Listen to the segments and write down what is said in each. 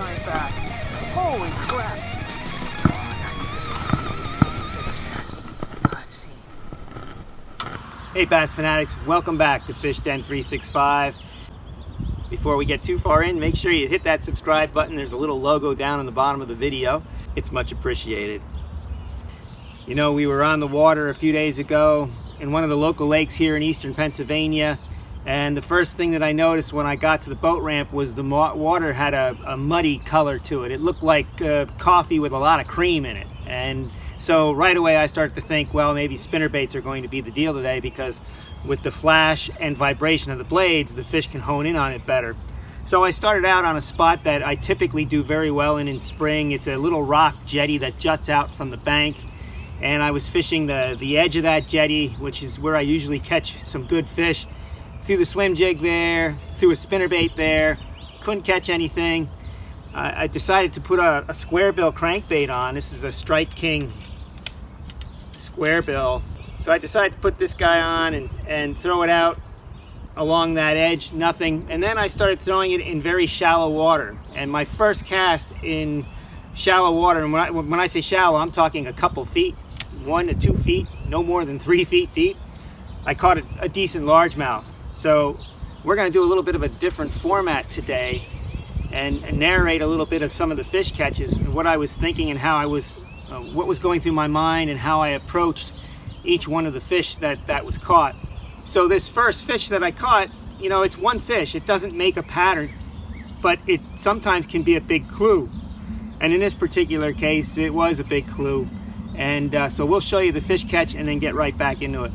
giant bass. Holy crap! Hey Bass Fanatics, welcome back to Fish Den 365. Before we get too far in, make sure you hit that subscribe button. There's a little logo down on the bottom of the video. It's much appreciated. You know, we were on the water a few days ago in one of the local lakes here in eastern Pennsylvania, and the first thing that I noticed when I got to the boat ramp was the water had a muddy color to it. It looked like coffee with a lot of cream in it. And so right away I started to think, well, maybe spinnerbaits are going to be the deal today, because with the flash and vibration of the blades, the fish can hone in on it better. So I started out on a spot that I typically do very well in spring. It's a little rock jetty that juts out from the bank. And I was fishing the edge of that jetty, which is where I usually catch some good fish. Threw the swim jig there, threw a spinnerbait there, couldn't catch anything. I decided to put a square bill crankbait on. This is a Strike King square bill. So I decided to put this guy on and throw it out along that edge, nothing. And then I started throwing it in very shallow water. And my first cast in shallow water, and when I say shallow, I'm talking a couple feet, 1 to 2 feet, no more than 3 feet deep. I caught a decent largemouth. So we're going to do a little bit of a different format today and narrate a little bit of some of the fish catches, what I was thinking and how I was, what was going through my mind and how I approached each one of the fish that was caught. So this first fish that I caught, you know, it's one fish. It doesn't make a pattern, but it sometimes can be a big clue. And in this particular case, it was a big clue. And so we'll show you the fish catch and then get right back into it.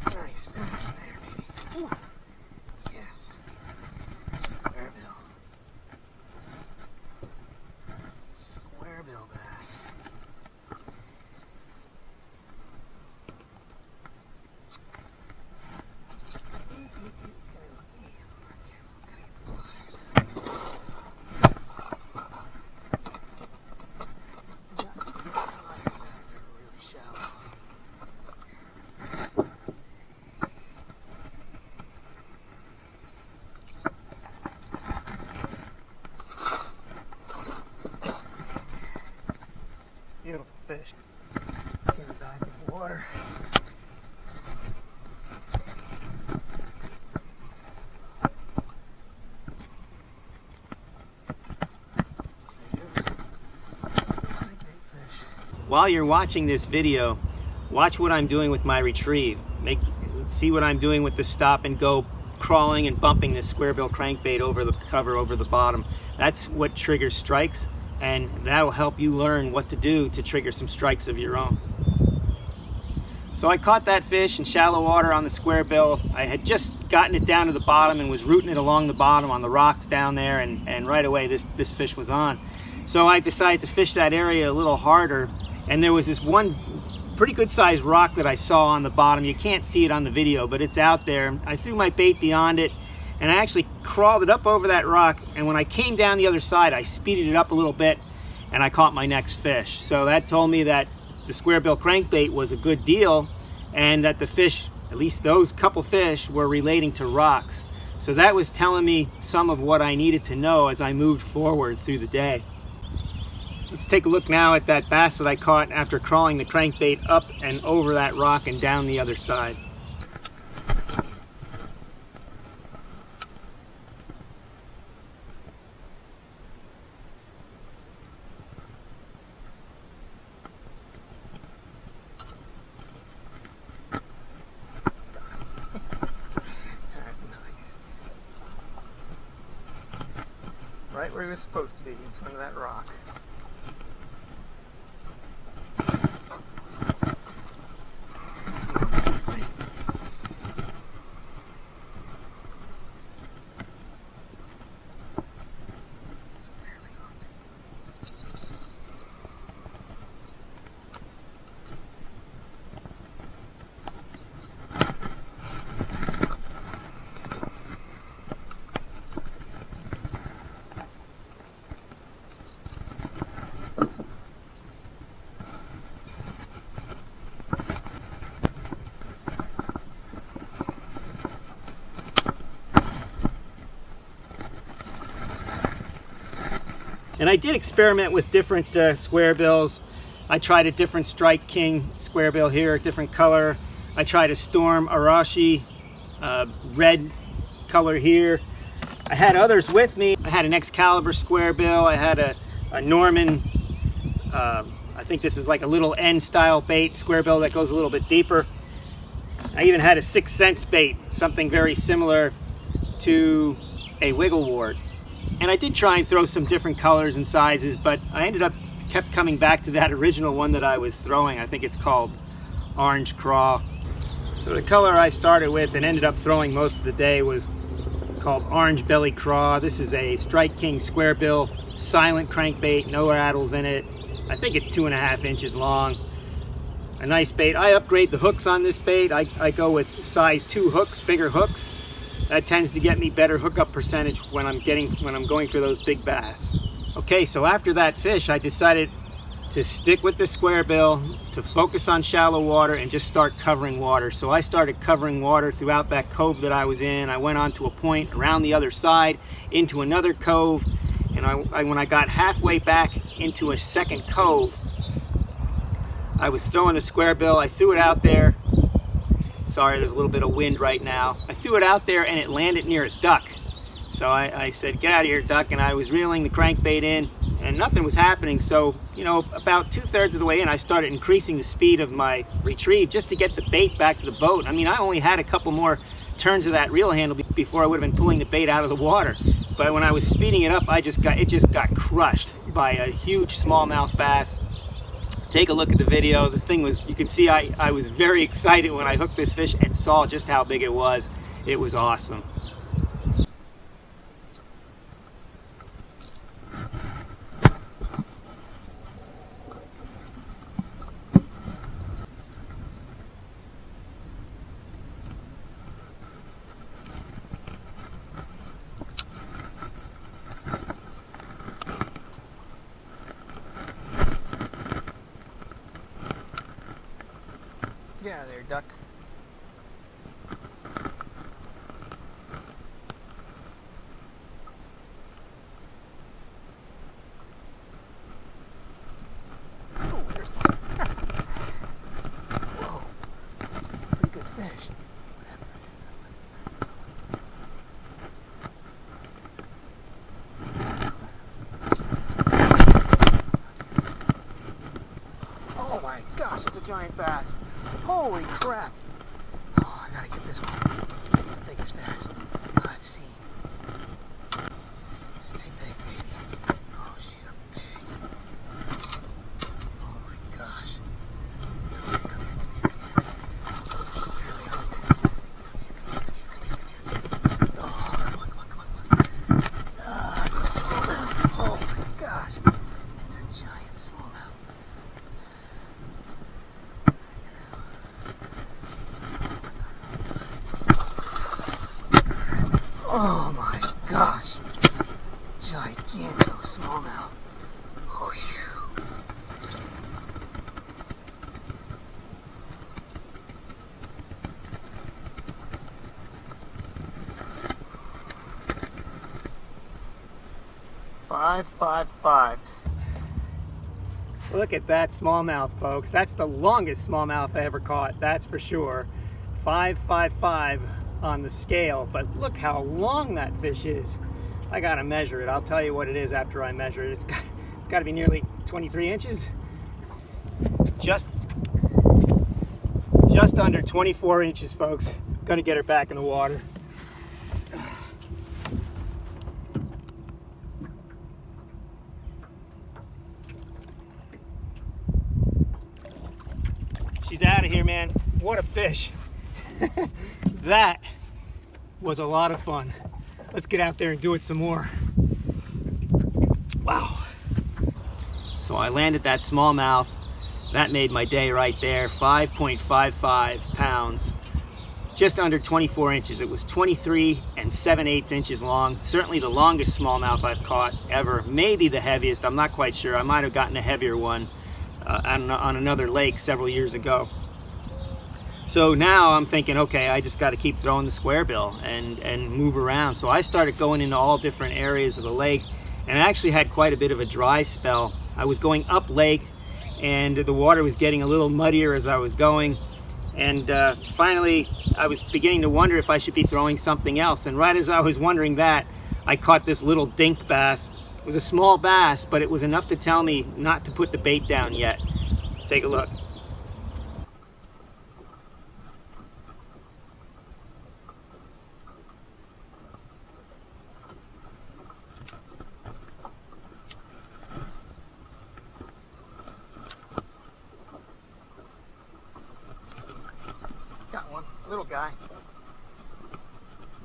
Nice bass there, baby. Ooh. Yes. Square bill. Square bill bass. Beautiful fish. Get it back in the water. While you're watching this video, watch what I'm doing with my retrieve. See what I'm doing with the stop and go, crawling and bumping this square bill crankbait over the cover, over the bottom. That's what triggers strikes, and that'll help you learn what to do to trigger some strikes of your own. So I caught that fish in shallow water on the square bill. I had just gotten it down to the bottom and was rooting it along the bottom on the rocks down there, and right away this fish was on. So I decided to fish that area a little harder, and there was this one pretty good sized rock that I saw on the bottom. You can't see it on the video, but it's out there. I threw my bait beyond it, and I actually crawled it up over that rock, and when I came down the other side, I speeded it up a little bit, and I caught my next fish. So that told me that the square bill crankbait was a good deal, and that the fish, at least those couple fish, were relating to rocks. So that was telling me some of what I needed to know as I moved forward through the day. Let's take a look now at that bass that I caught after crawling the crankbait up and over that rock and down the other side. Right where he was supposed to be, in front of that rock. And I did experiment with different square bills. I tried a different Strike King square bill here, a different color. I tried a Storm Arashi red color here. I had others with me. I had an Excalibur square bill. I had a Norman, I think this is like a little N style bait square bill that goes a little bit deeper. I even had a 6 cents bait, something very similar to a wiggle wart. And I did try and throw some different colors and sizes, but I kept coming back to that original one that I was throwing. I think it's called Orange Craw. So the color I started with and ended up throwing most of the day was called Orange Belly Craw. This is a Strike King square bill, silent crankbait, no rattles in it. I think it's 2.5 inches long. A nice bait. I upgrade the hooks on this bait. I go with size 2 hooks, bigger hooks. That tends to get me better hookup percentage when I'm going for those big bass. Okay, so after that fish, I decided to stick with the square bill, to focus on shallow water and just start covering water. So I started covering water throughout that cove that I was in. I went on to a point around the other side into another cove, and when I got halfway back into a second cove, I was throwing the square bill. I threw it out there. Sorry, there's a little bit of wind right now. I threw it out there and it landed near a duck. So I said, get out of here, duck, and I was reeling the crankbait in and nothing was happening. So, you know, about 2/3 of the way in, I started increasing the speed of my retrieve just to get the bait back to the boat. I mean, I only had a couple more turns of that reel handle before I would have been pulling the bait out of the water. But when I was speeding it up, it just got crushed by a huge smallmouth bass. Take a look at the video. This thing was, you can see I was very excited when I hooked this fish and saw just how big it was. It was awesome. Get out of there, duck. Oh, there's one. Whoa, that's a pretty good fish. Oh my gosh, it's a giant bass. Holy crap! Oh, I gotta get this one. This is the biggest bass I've seen. Stay big, baby. Oh, she's a pig. Oh my gosh. Come here. She's barely hooked. Come here. Oh, come on. Ah, it's a smallmouth. Oh my gosh. It's a giant smallmouth. Oh my gosh, giganto smallmouth. Whew. Five. Look at that smallmouth, folks. That's the longest smallmouth I ever caught, that's for sure. 5.55 on the scale, but look how long that fish is. I gotta measure it. I'll tell you what it is after I measure it. It's got to be nearly 23 inches. Just under 24 inches, folks. Gonna get her back in the water. she's out of here, man. What a fish. That was a lot of fun. Let's get out there and do it some more. Wow. So I landed that smallmouth. That made my day right there. 5.55 pounds. Just under 24 inches. It was 23 7/8 inches long. Certainly the longest smallmouth I've caught ever. Maybe the heaviest. I'm not quite sure. I might have gotten a heavier one on another lake several years ago. So now I'm thinking, okay, I just got to keep throwing the square bill and move around. So I started going into all different areas of the lake, and I actually had quite a bit of a dry spell. I was going up lake, and the water was getting a little muddier as I was going. And finally, I was beginning to wonder if I should be throwing something else. And right as I was wondering that, I caught this little dink bass. It was a small bass, but it was enough to tell me not to put the bait down yet. Take a look. Got one, little guy,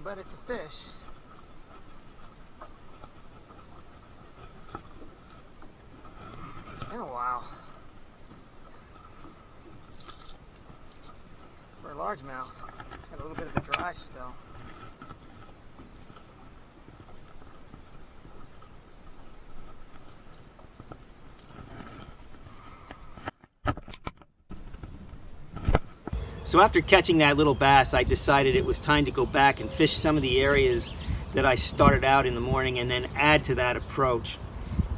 but it's a fish. Been a while for a largemouth. Got a little bit of a dry spell. So after catching that little bass, I decided it was time to go back and fish some of the areas that I started out in the morning and then add to that approach.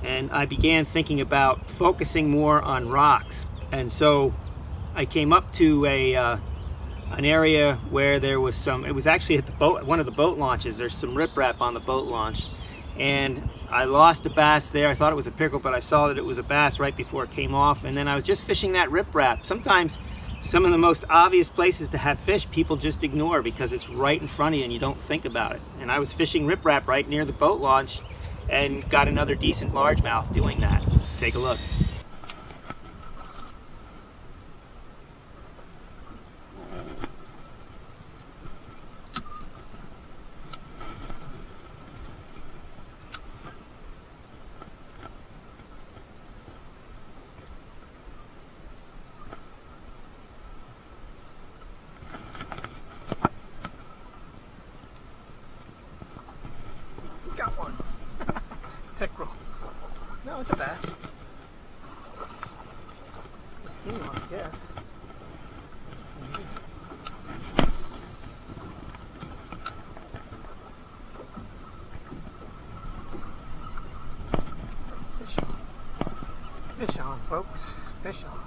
And I began thinking about focusing more on rocks. And so I came up to an area where there was some, it was actually at the boat, one of the boat launches. There's some riprap on the boat launch. And I lost a bass there. I thought it was a pickerel, but I saw that it was a bass right before it came off. And then I was just fishing that riprap. Sometimes some of the most obvious places to have fish, people just ignore because it's right in front of you and you don't think about it. And I was fishing riprap right near the boat launch and got another decent largemouth doing that. Take a look. Got one. Pickerel. No, it's a bass. A skinny one, I guess. Fish on. Fish on, folks. Fish on.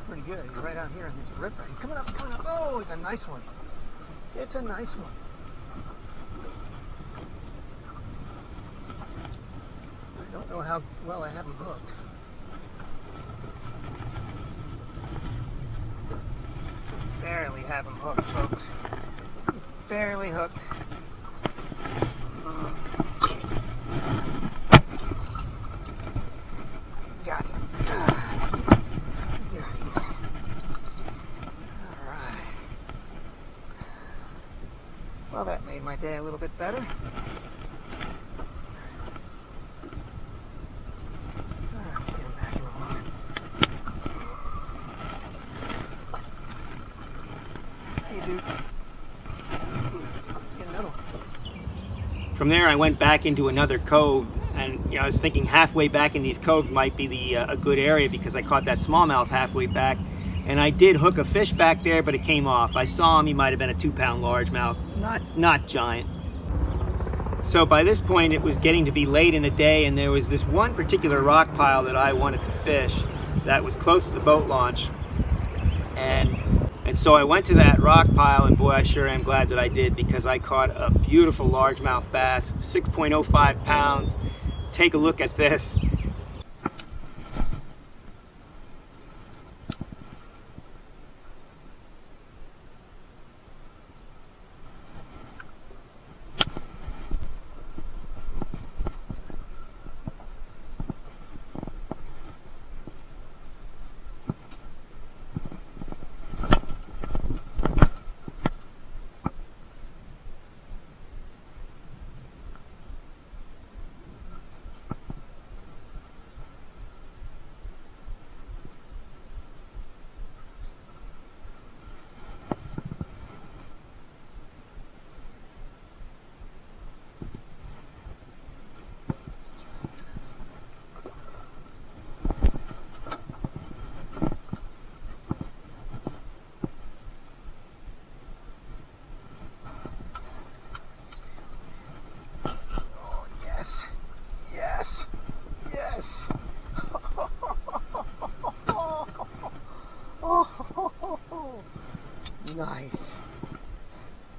Pretty good. He's right out here in this ripper. He's coming up, coming up. Oh, it's a nice one. It's a nice one. I don't know how well I have him hooked. Barely have him hooked, folks. He's barely hooked. Got him. Well, that made my day a little bit better. Let's get him back in the water. See you, dude. Let's get another one. From there, I went back into another cove, and I was thinking halfway back in these coves might be a good area because I caught that smallmouth halfway back. And I did hook a fish back there, but it came off. I saw him, he might have been a 2-pound largemouth, not giant. So by this point, it was getting to be late in the day, and there was this one particular rock pile that I wanted to fish that was close to the boat launch. And so I went to that rock pile, and boy, I sure am glad that I did, because I caught a beautiful largemouth bass, 6.05 pounds. Take a look at this.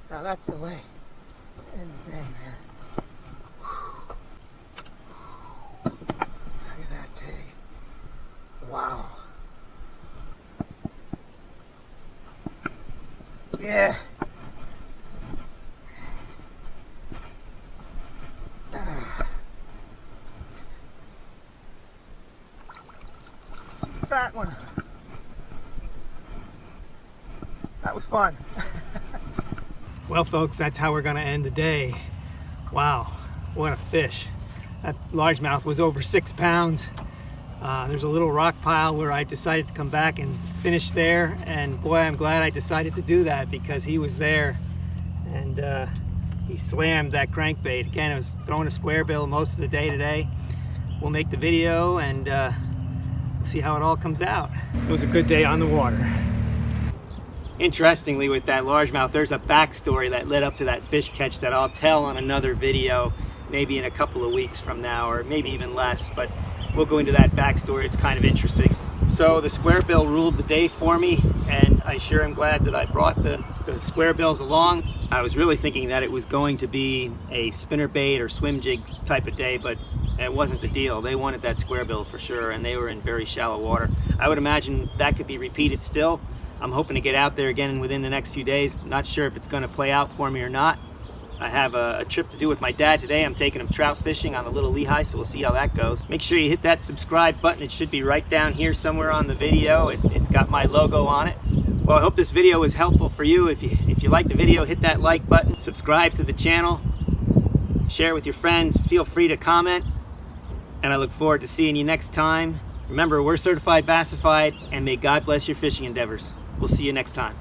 Now that's the way. End the day, man. Look at that pig. Wow. Yeah. Fat one. That was fun. Well, folks, that's how we're gonna end the day. Wow, what a fish. That largemouth was over 6 pounds. There's a little rock pile where I decided to come back and finish there, and boy, I'm glad I decided to do that because he was there and he slammed that crankbait. Again, I was throwing a square bill most of the day today. We'll make the video and we'll see how it all comes out. It was a good day on the water. Interestingly, with that largemouth, there's a backstory that led up to that fish catch that I'll tell on another video, maybe in a couple of weeks from now, or maybe even less, but we'll go into that backstory. It's kind of interesting. So the square bill ruled the day for me, and I sure am glad that I brought the square bills along. I was really thinking that it was going to be a spinnerbait or swim jig type of day, but it wasn't the deal. They wanted that square bill for sure, and they were in very shallow water. I would imagine that could be repeated still. I'm hoping to get out there again within the next few days. Not sure if it's going to play out for me or not. I have a trip to do with my dad today. I'm taking him trout fishing on the Little Lehigh, so we'll see how that goes. Make sure you hit that subscribe button. It should be right down here somewhere on the video. It's got my logo on it. Well, I hope this video was helpful for you. If you like the video, hit that like button. Subscribe to the channel. Share it with your friends. Feel free to comment. And I look forward to seeing you next time. Remember, we're certified Bassified, and may God bless your fishing endeavors. We'll see you next time.